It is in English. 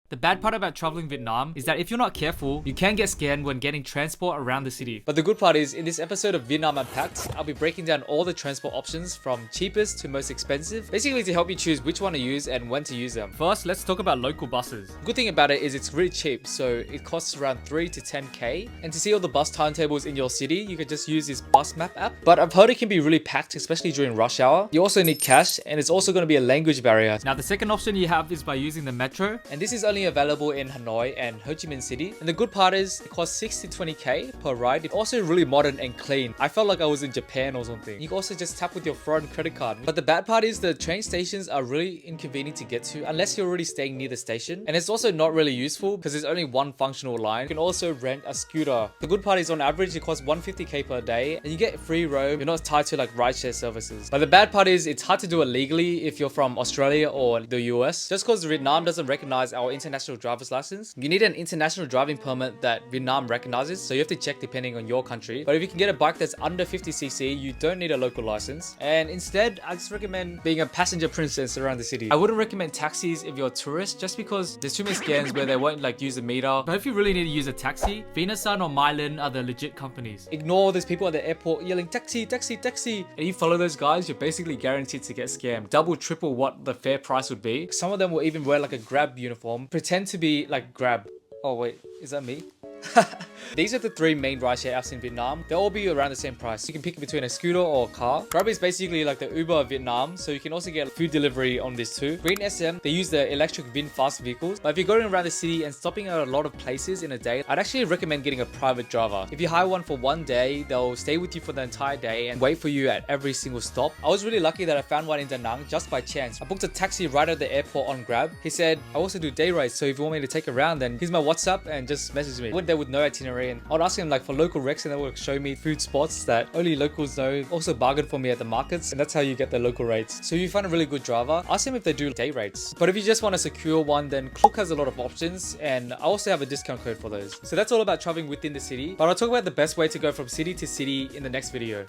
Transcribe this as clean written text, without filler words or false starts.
The bad part about traveling Vietnam is that if you're not careful, you can get scammed when getting transport around the city. But the good part is, in this episode of Vietnam Unpacked, I'll be breaking down all the transport options from cheapest to most expensive, basically to help you choose which one to use and when to use them. First, let's talk about local buses. The good thing about it is it's really cheap, so it costs around 3 to 10k. And to see all the bus timetables in your city, you can just use this bus map app. But I've heard it can be really packed, especially during rush hour. You also need cash, and it's also going to be a language barrier. Now, the second option you have is by using the metro, and this is only available in Hanoi and Ho Chi Minh City. And the good part is it costs 6 to 20k per ride. It's also really modern and clean. I felt like I was in Japan or something. You can also just tap with your foreign credit card. But the bad part is the train stations are really inconvenient to get to unless you're already staying near the station. And it's also not really useful because there's only one functional line. You can also rent a scooter. The good part is on average it costs 150k per day and you get free roam. You're not tied to like rideshare services. But the bad part is it's hard to do it legally if you're from Australia or the US. Just because Vietnam doesn't recognize our international driver's license. You need an international driving permit that Vietnam recognizes, so you have to check depending on your country. But if you can get a bike that's under 50cc, you don't need a local license. And instead, I just recommend being a passenger princess around the city. I wouldn't recommend taxis if you're a tourist, just because there's too many scams where they won't like use a meter. But if you really need to use a taxi, Vinasun or Mylan are the legit companies. Ignore those people at the airport yelling taxi, taxi, taxi. And you follow those guys, you're basically guaranteed to get scammed. Double, triple what the fair price would be. Some of them will even wear like a Grab uniform, pretend to be like Grab. Oh wait, is that me? These are the three main rideshare apps in Vietnam. They'll all be around the same price. You can pick between a scooter or a car. Grab is basically like the Uber of Vietnam, so you can also get food delivery on this too. Green SM, they use the electric VinFast vehicles. But if you're going around the city and stopping at a lot of places in a day, I'd actually recommend getting a private driver. If you hire one for one day, they'll stay with you for the entire day and wait for you at every single stop. I was really lucky that I found one in Da Nang just by chance. I booked a taxi right at the airport on Grab. He said, I also do day rates, so if you want me to take around, then here's my WhatsApp and just message me. I went there with no itinerary and I'd ask him like for local recs and they would show me food spots that only locals know. Also bargain for me at the markets, and that's how you get the local rates. So if you find a really good driver, ask him if they do day rates. But if you just want a secure one, then Klook has a lot of options, and I also have a discount code for those. So that's all about traveling within the city, but I'll talk about the best way to go from city to city in the next video.